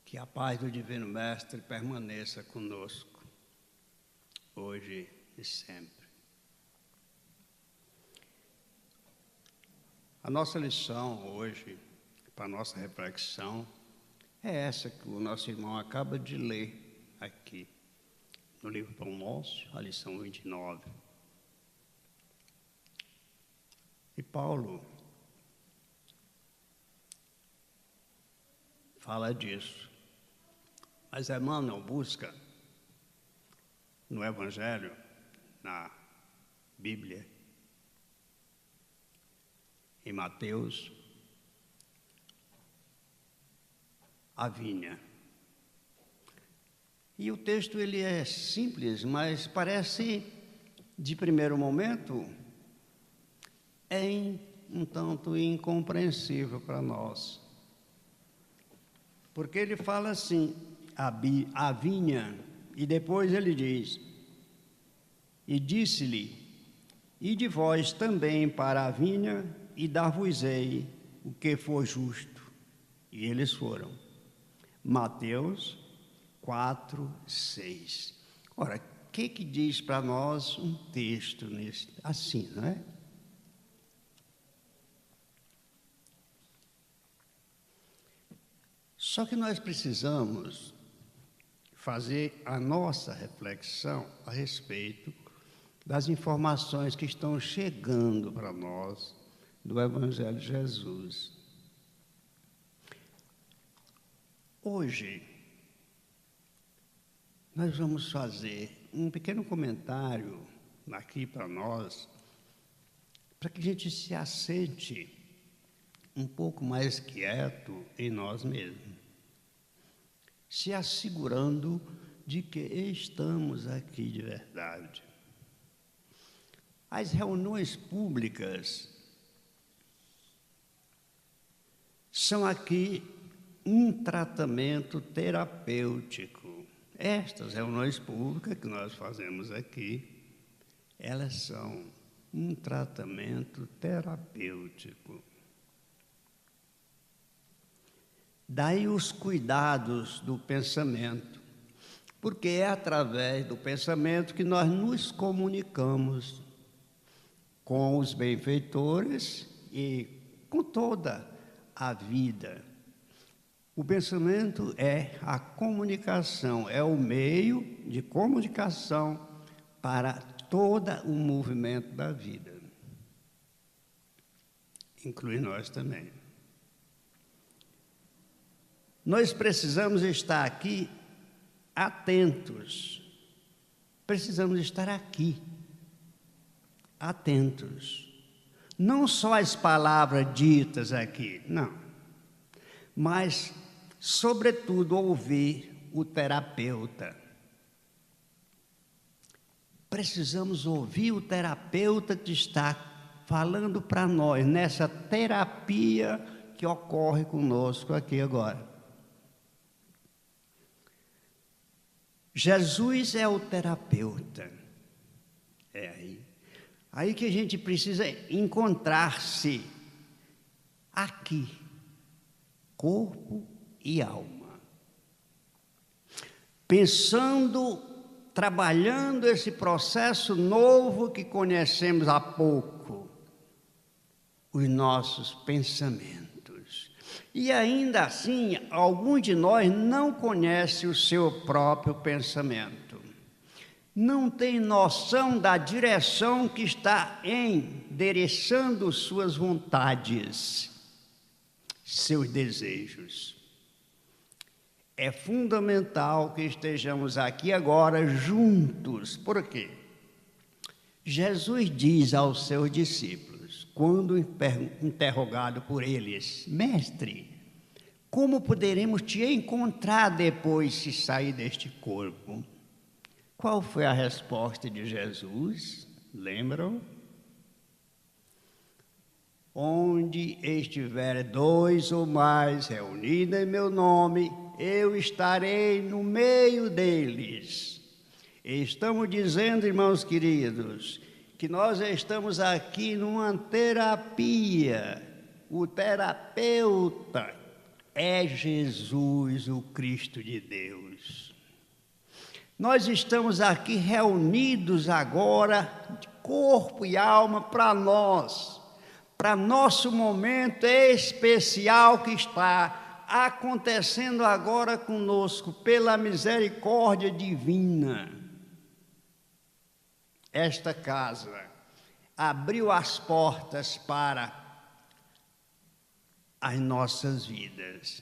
Que a paz do Divino Mestre permaneça conosco, hoje e sempre. A nossa lição hoje, para a nossa reflexão, é essa que o nosso irmão acaba de ler aqui, no livro Pão Nosso, a lição 29. E Paulo fala disso. Mas Emmanuel busca no Evangelho, na Bíblia, em Mateus, a vinha. E o texto ele é simples, mas parece, de primeiro momento, um tanto incompreensível para nós. Porque ele fala assim, a vinha, e depois ele diz, e disse-lhe, ide vós também para a vinha, e dar-vos-ei o que for justo. E eles foram. Mateus 4, 6. Ora, o que diz para nós um texto assim, não é? Só que nós precisamos fazer a nossa reflexão a respeito das informações que estão chegando para nós do Evangelho de Jesus. Hoje, nós vamos fazer um pequeno comentário aqui para nós, para que a gente se assente um pouco mais quieto em nós mesmos, se assegurando de que estamos aqui de verdade. As reuniões públicas são aqui um tratamento terapêutico. Estas reuniões públicas que nós fazemos aqui, elas são um tratamento terapêutico. Daí os cuidados do pensamento, porque é através do pensamento que nós nos comunicamos com os benfeitores e com toda a vida. O pensamento é a comunicação, é o meio de comunicação para todo o movimento da vida, inclui nós também. Nós precisamos estar aqui atentos, precisamos estar aqui atentos, não só às palavras ditas aqui, não, mas, sobretudo, ouvir o terapeuta. Precisamos ouvir o terapeuta que está falando para nós nessa terapia que ocorre conosco aqui agora. Jesus é o terapeuta. É aí que a gente precisa encontrar-se aqui, corpo e alma. Pensando, trabalhando esse processo novo que conhecemos há pouco, os nossos pensamentos. E ainda assim, alguns de nós não conhecem o seu próprio pensamento. Não tem noção da direção que está endereçando suas vontades, seus desejos. É fundamental que estejamos aqui agora juntos. Por quê? Jesus diz aos seus discípulos, quando interrogado por eles, mestre, como poderemos te encontrar depois se sair deste corpo? Qual foi a resposta de Jesus? Lembram? Onde estiver 2 ou mais reunidos em meu nome, eu estarei no meio deles. Estamos dizendo, irmãos queridos, que nós estamos aqui numa terapia. O terapeuta é Jesus, o Cristo de Deus. Nós estamos aqui reunidos agora, de corpo e alma, para nós, para nosso momento especial que está acontecendo agora conosco, pela misericórdia divina. Esta casa abriu as portas para as nossas vidas.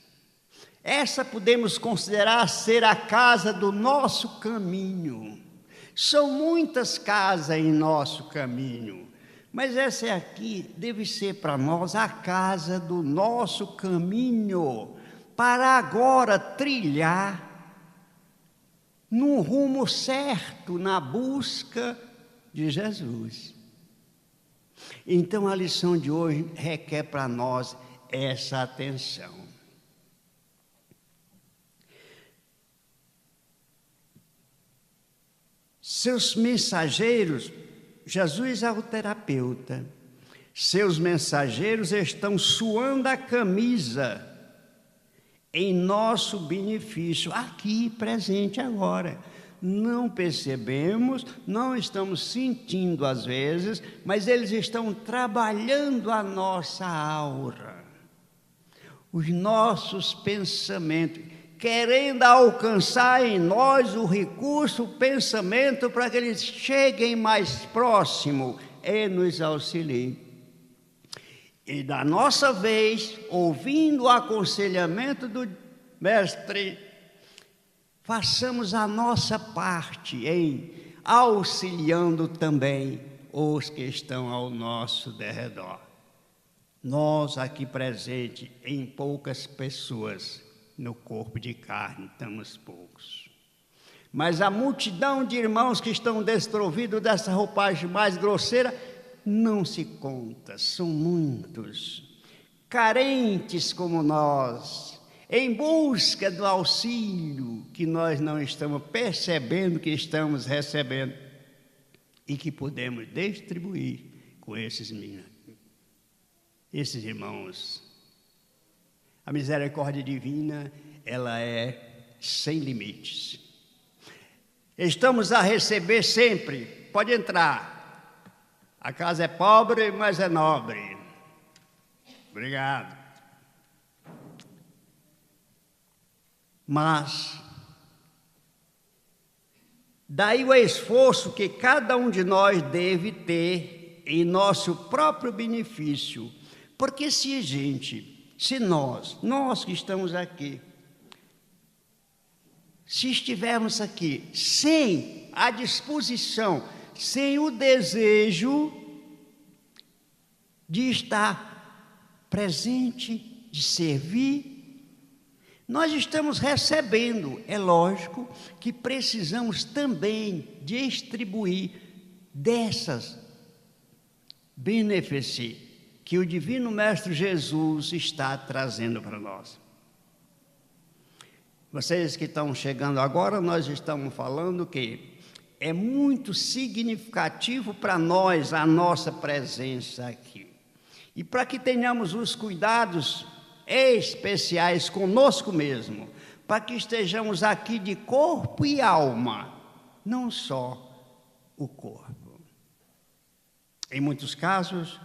Essa podemos considerar ser a casa do nosso caminho. São muitas casas em nosso caminho, mas essa aqui deve ser para nós a casa do nosso caminho, para agora trilhar num rumo certo na busca de Jesus. Então a lição de hoje requer para nós essa atenção. Seus mensageiros, Jesus é o terapeuta, seus mensageiros estão suando a camisa em nosso benefício, aqui, presente agora. Não percebemos, não estamos sentindo às vezes, mas eles estão trabalhando a nossa aura, os nossos pensamentos, querendo alcançar em nós o recurso, o pensamento, para que eles cheguem mais próximo e nos auxiliem. E da nossa vez, ouvindo o aconselhamento do Mestre, façamos a nossa parte em auxiliando também os que estão ao nosso derredor. Nós aqui presentes, em poucas pessoas, no corpo de carne, estamos poucos. Mas a multidão de irmãos que estão desprovidos dessa roupagem mais grosseira, não se conta, são muitos, carentes como nós, em busca do auxílio que nós não estamos percebendo que estamos recebendo e que podemos distribuir com esses irmãos. A misericórdia divina, ela é sem limites. Estamos a receber sempre, pode entrar. A casa é pobre, mas é nobre. Obrigado. Mas, daí o esforço que cada um de nós deve ter em nosso próprio benefício. Porque se nós que estamos aqui, se estivermos aqui sem a disposição, sem o desejo de estar presente, de servir, nós estamos recebendo. É lógico que precisamos também distribuir dessas benefícios que o Divino Mestre Jesus está trazendo para nós. Vocês que estão chegando agora, nós estamos falando que é muito significativo para nós a nossa presença aqui. E para que tenhamos os cuidados especiais conosco mesmo, para que estejamos aqui de corpo e alma, não só o corpo. Em muitos casos,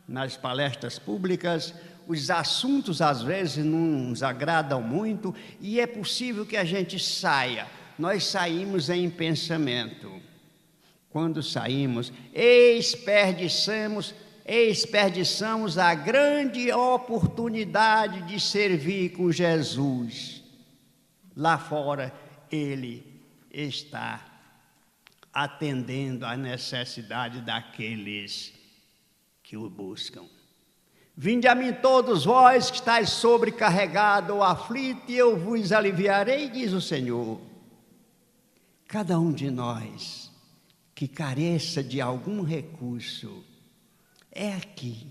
nas palestras públicas, os assuntos às vezes não nos agradam muito e é possível que a gente saia. Nós saímos em pensamento. Quando saímos, desperdiçamos a grande oportunidade de servir com Jesus. Lá fora, Ele está atendendo à necessidade daqueles que o buscam. Vinde a mim todos vós que estáis sobrecarregados ou aflitos, e eu vos aliviarei, diz o Senhor. Cada um de nós que careça de algum recurso, é aqui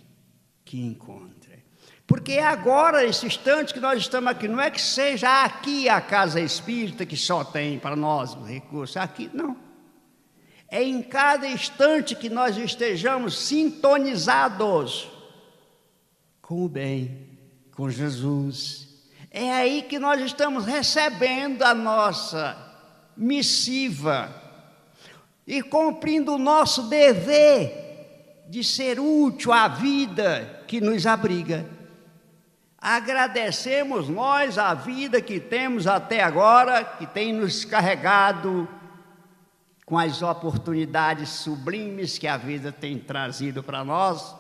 que encontra. Porque é agora, esse instante que nós estamos aqui, não é que seja aqui a casa espírita que só tem para nós o recurso, aqui não. É em cada instante que nós estejamos sintonizados com o bem, com Jesus. É aí que nós estamos recebendo a nossa missiva e cumprindo o nosso dever de ser útil à vida que nos abriga. Agradecemos nós a vida que temos até agora, que tem nos carregado com as oportunidades sublimes que a vida tem trazido para nós.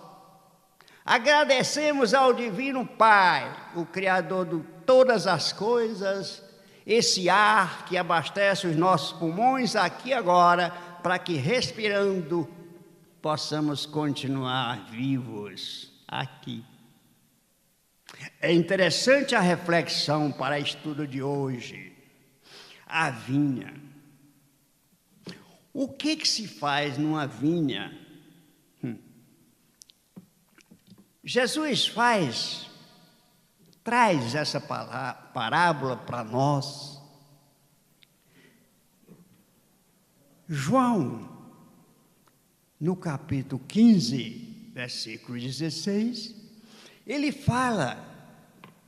Agradecemos ao Divino Pai, o Criador de todas as coisas, esse ar que abastece os nossos pulmões aqui agora, para que respirando possamos continuar vivos aqui. É interessante a reflexão para o estudo de hoje. A vinha. O que se faz numa vinha? Jesus traz essa parábola para nós. João, no capítulo 15, versículo 16, ele fala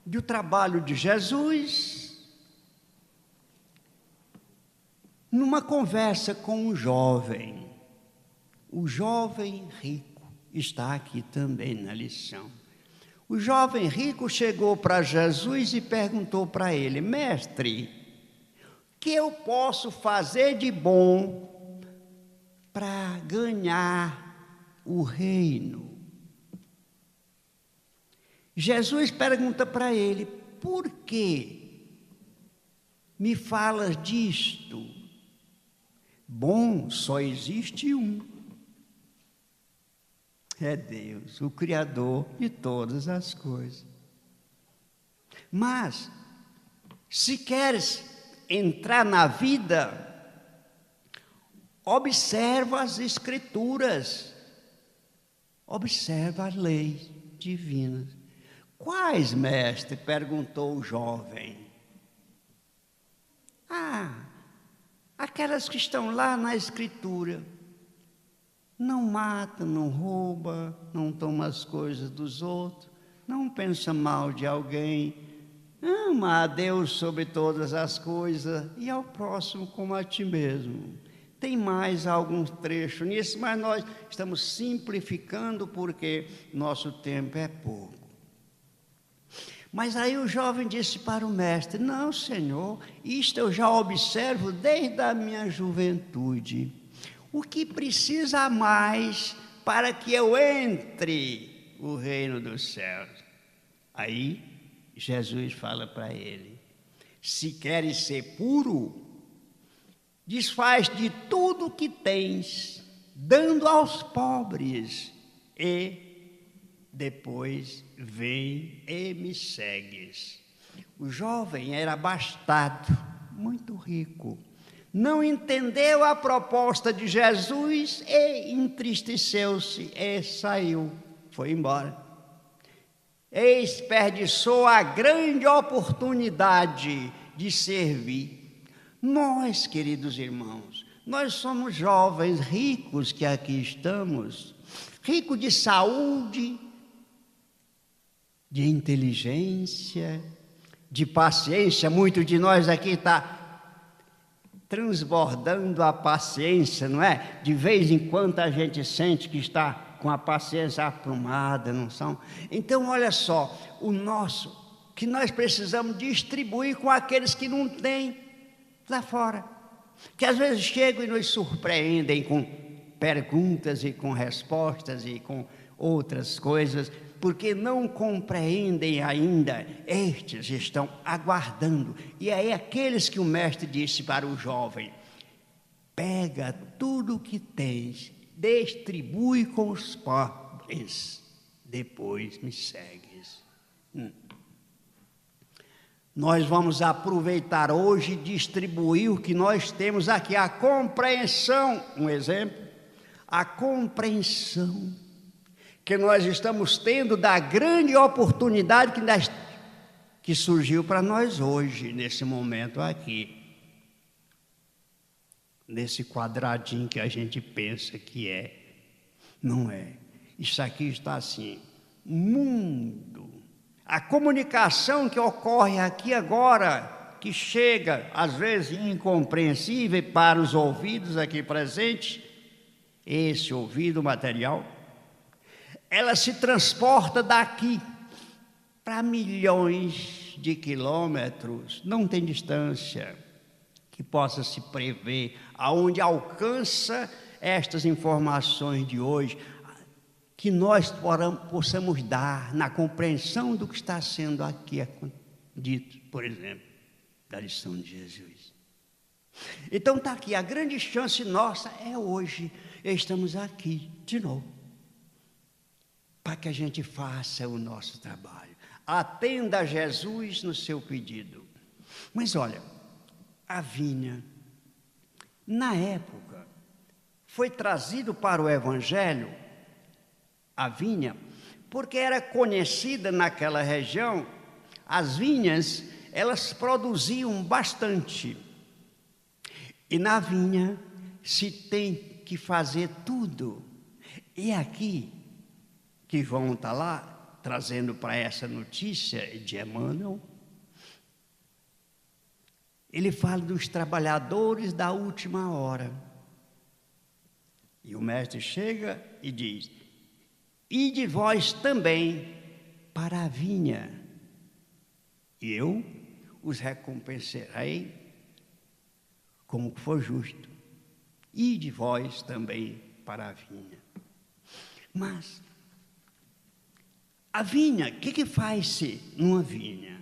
do trabalho de Jesus numa conversa com um jovem. O jovem rico está aqui também na lição. O jovem rico chegou para Jesus e perguntou para ele: mestre, o que eu posso fazer de bom para ganhar o reino? Jesus pergunta para ele: por que me falas disto? Bom, só existe um. É Deus, o Criador de todas as coisas. Mas, se queres entrar na vida, observa as Escrituras, observa as leis divinas. Quais, mestre? Perguntou o jovem. Aquelas que estão lá na Escritura. Não mata, não rouba, não toma as coisas dos outros, não pensa mal de alguém, ama a Deus sobre todas as coisas e ao próximo como a ti mesmo. Tem mais algum trecho nisso, mas nós estamos simplificando porque nosso tempo é pouco. Mas aí o jovem disse para o mestre: não, Senhor, isto eu já observo desde a minha juventude. O que precisa mais para que eu entre no reino dos céus? Aí Jesus fala para ele: se queres ser puro, desfaz de tudo que tens, dando aos pobres, e depois vem e me segues. O jovem era abastado, muito rico. Não entendeu a proposta de Jesus e entristeceu-se e saiu, foi embora. E desperdiçou a grande oportunidade de servir. Nós, queridos irmãos, nós somos jovens ricos que aqui estamos, ricos de saúde, de inteligência, de paciência. Muitos de nós aqui está transbordando a paciência, não é? De vez em quando a gente sente que está com a paciência aprumada, não são? Então, olha só, o nosso, que nós precisamos distribuir com aqueles que não têm lá fora, que às vezes chegam e nos surpreendem com perguntas e com respostas e com outras coisas, porque não compreendem ainda, estes estão aguardando. E aí aqueles que o mestre disse para o jovem: pega tudo o que tens, distribui com os pobres, depois me segues. Nós vamos aproveitar hoje e distribuir o que nós temos aqui, a compreensão, um exemplo, a compreensão que nós estamos tendo da grande oportunidade que surgiu para nós hoje, nesse momento aqui, nesse quadradinho que a gente pensa que é, não é. Isso aqui está assim: mundo, A comunicação que ocorre aqui agora, que chega, às vezes, incompreensível para os ouvidos aqui presentes, esse ouvido material, ela se transporta daqui para milhões de quilômetros, não tem distância que possa se prever, aonde alcança estas informações de hoje, que nós possamos dar na compreensão do que está sendo aqui dito, por exemplo, da lição de Jesus. Então está aqui, a grande chance nossa é hoje, estamos aqui de novo, para que a gente faça o nosso trabalho, atenda a Jesus no seu pedido. Mas olha, a vinha, na época, foi trazido para o Evangelho, a vinha, porque era conhecida naquela região, as vinhas, elas produziam bastante. E na vinha se tem que fazer tudo. E aqui, que vão estar lá, trazendo para essa notícia de Emmanuel, ele fala dos trabalhadores da última hora. E o mestre chega e diz: ide vós também para a vinha, e eu os recompensarei como for justo. Ide vós também para a vinha. Mas a vinha, o que faz-se numa vinha?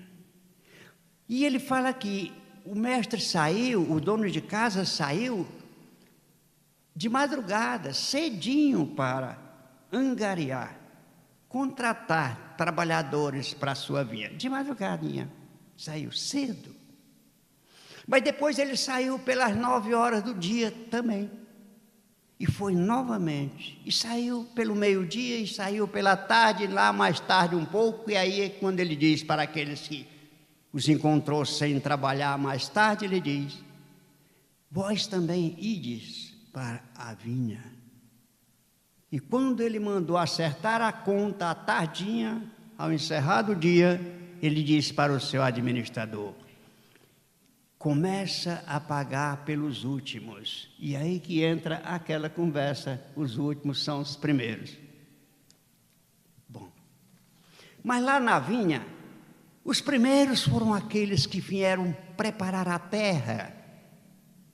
E ele fala que o mestre saiu, o dono de casa saiu de madrugada, cedinho, para angariar, contratar trabalhadores para a sua vinha. De madrugadinha, saiu cedo. Mas depois ele saiu pelas 9 horas do dia também. E foi novamente. E saiu pelo meio-dia, e saiu pela tarde, lá mais tarde um pouco. E aí, quando ele diz para aqueles que os encontrou sem trabalhar mais tarde, ele diz: vós também ides para a vinha. E quando ele mandou acertar a conta à tardinha, ao encerrar o dia, ele disse para o seu administrador: começa a pagar pelos últimos. E aí que entra aquela conversa, os últimos são os primeiros. Bom, mas lá na vinha, os primeiros foram aqueles que vieram preparar a terra,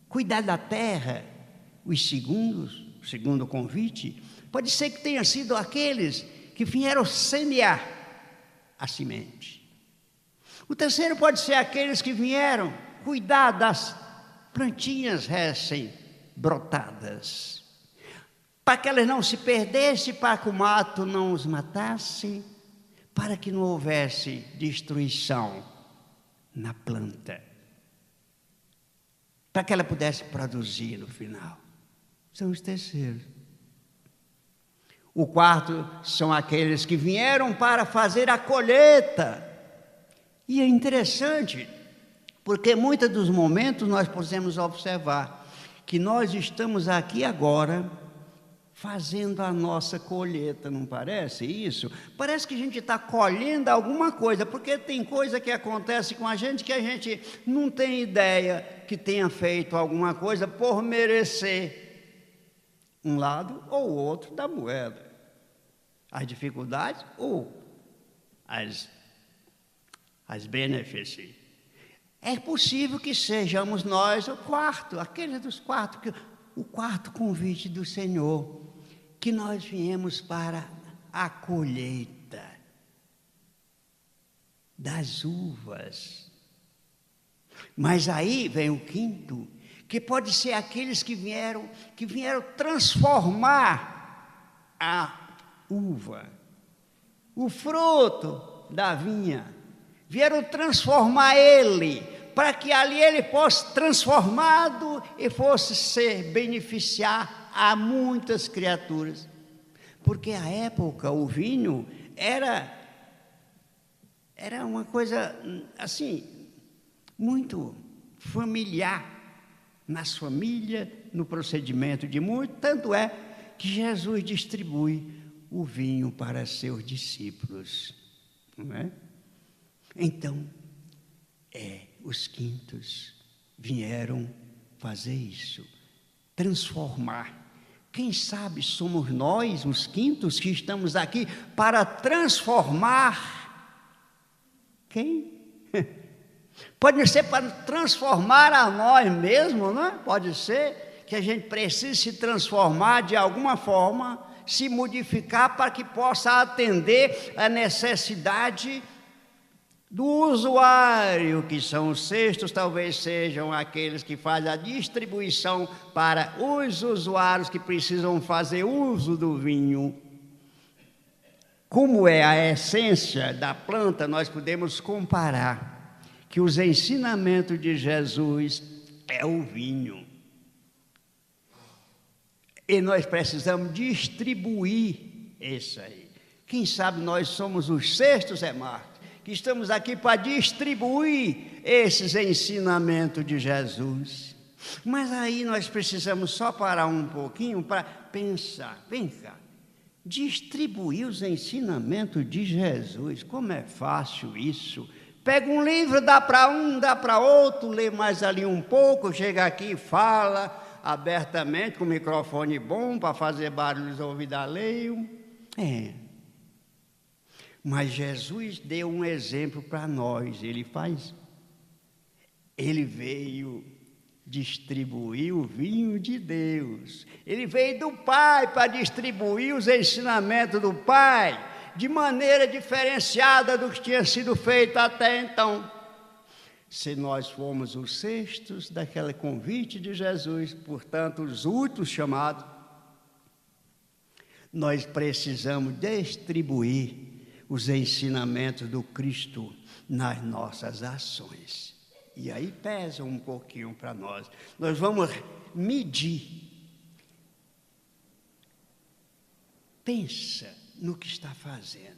cuidar da terra. Os segundos, o segundo convite, pode ser que tenha sido aqueles que vieram semear a semente. O terceiro pode ser aqueles que vieram cuidar das plantinhas recém-brotadas, para que elas não se perdessem, para que o mato não os matasse, para que não houvesse destruição na planta, para que ela pudesse produzir no final. São os terceiros. O quarto são aqueles que vieram para fazer a colheita. E é interessante, porque em muitos dos momentos nós podemos observar que nós estamos aqui agora fazendo a nossa colheita, não parece isso? Parece que a gente está colhendo alguma coisa, porque tem coisa que acontece com a gente que a gente não tem ideia que tenha feito alguma coisa por merecer um lado ou outro da moeda. As dificuldades ou as benefícios. É possível que sejamos nós o quarto, aquele dos quatro, o quarto convite do Senhor, que nós viemos para a colheita das uvas. Mas aí vem o quinto, que pode ser aqueles que vieram transformar a uva, o fruto da vinha, vieram transformar ele, para que ali ele fosse transformado e fosse se beneficiar a muitas criaturas. Porque à época o vinho era uma coisa assim, muito familiar nas famílias, no procedimento de muitos, tanto é que Jesus distribui o vinho para seus discípulos, não é? Então, os quintos vieram fazer isso, transformar. Quem sabe somos nós, os quintos, que estamos aqui para transformar. Quem? Pode ser para transformar a nós mesmos, não é? Pode ser que a gente precise se transformar de alguma forma, se modificar para que possa atender a necessidade do usuário, que são os cestos, talvez sejam aqueles que fazem a distribuição para os usuários que precisam fazer uso do vinho. Como é a essência da planta, nós podemos comparar que os ensinamentos de Jesus é o vinho. E nós precisamos distribuir isso aí. Quem sabe nós somos os cestos, Marcos, que estamos aqui para distribuir esses ensinamentos de Jesus. Mas aí nós precisamos só parar um pouquinho para pensar. Vem cá, distribuir os ensinamentos de Jesus, como é fácil isso. Pega um livro, dá para um, dá para outro, lê mais ali um pouco, chega aqui e fala abertamente, com o microfone bom, para fazer barulho os ouvidos alheios. Mas Jesus deu um exemplo para nós, ele veio distribuir o vinho de Deus, ele veio do Pai para distribuir os ensinamentos do Pai, de maneira diferenciada do que tinha sido feito até então. Se nós formos os cestos daquele convite de Jesus, portanto, os últimos chamados, nós precisamos distribuir os ensinamentos do Cristo nas nossas ações. E aí pesa um pouquinho para nós. Nós vamos medir. Pensa no que está fazendo.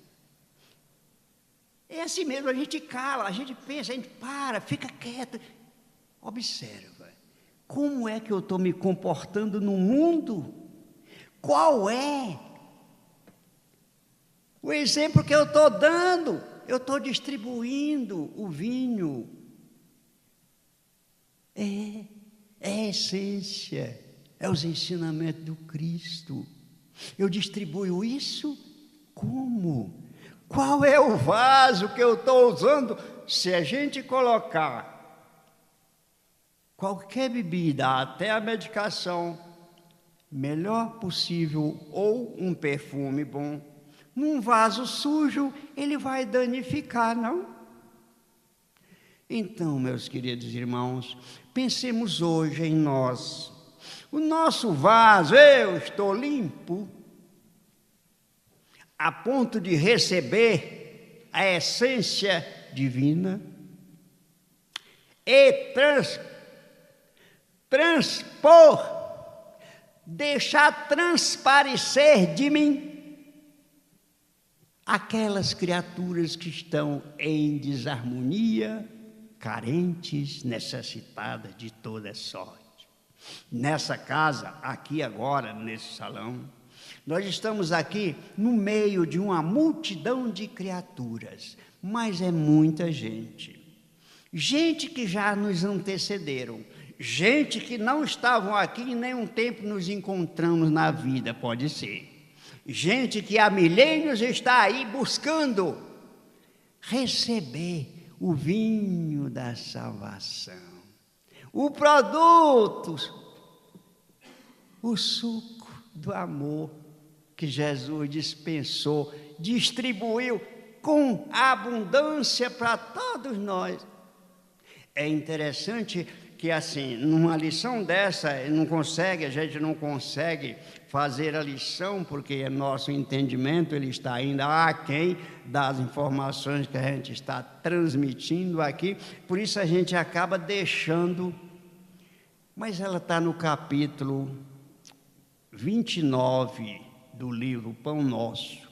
É assim mesmo, a gente cala, a gente pensa, a gente para, fica quieto. Observa, como é que eu estou me comportando no mundo? Qual é o exemplo que eu estou dando? Eu estou distribuindo o vinho. É a essência, é os ensinamentos do Cristo. Eu distribuo isso como? Qual é o vaso que eu estou usando? Se a gente colocar qualquer bebida, até a medicação, melhor possível, ou um perfume bom, num vaso sujo, ele vai danificar, não? Então, meus queridos irmãos, pensemos hoje em nós. O nosso vaso, eu estou limpo, a ponto de receber a essência divina e transpor, deixar transparecer de mim aquelas criaturas que estão em desarmonia, carentes, necessitadas de toda sorte. Nessa casa, aqui agora, nesse salão, nós estamos aqui no meio de uma multidão de criaturas, mas é muita gente. Gente que já nos antecederam, gente que não estavam aqui em nenhum tempo nos encontramos na vida, pode ser. Gente que há milênios está aí buscando receber o vinho da salvação, o produto, o suco do amor que Jesus dispensou, distribuiu com abundância para todos nós. É interessante que assim, numa lição dessa, a gente não consegue fazer a lição, porque nosso entendimento ele está ainda aquém das informações que a gente está transmitindo aqui, por isso a gente acaba deixando, mas ela está no capítulo 29 do livro Pão Nosso.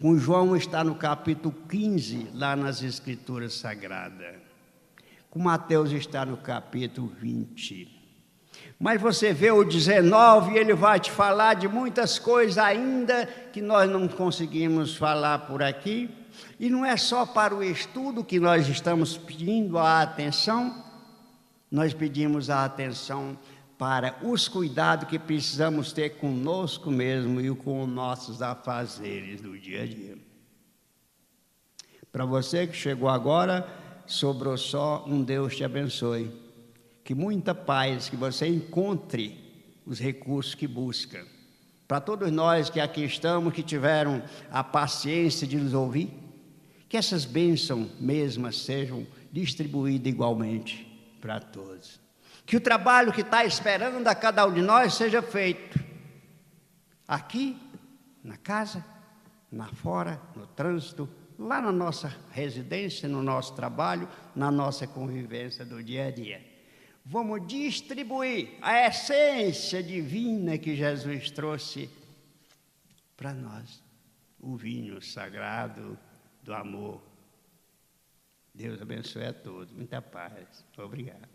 O João está no capítulo 15, lá nas Escrituras Sagradas. O Mateus está no capítulo 20. Mas você vê o 19, ele vai te falar de muitas coisas ainda que nós não conseguimos falar por aqui. E não é só para o estudo que nós estamos pedindo a atenção, nós pedimos a atenção para os cuidados que precisamos ter conosco mesmo e com os nossos afazeres do dia a dia. Para você que chegou agora, sobrou só um Deus te abençoe. Que muita paz, que você encontre os recursos que busca. Para todos nós que aqui estamos, que tiveram a paciência de nos ouvir, que essas bênçãos mesmas sejam distribuídas igualmente para todos. Que o trabalho que está esperando a cada um de nós seja feito aqui, na casa, lá fora, no trânsito, lá na nossa residência, no nosso trabalho, na nossa convivência do dia a dia. Vamos distribuir a essência divina que Jesus trouxe para nós, o vinho sagrado do amor. Deus abençoe a todos. Muita paz. Obrigado.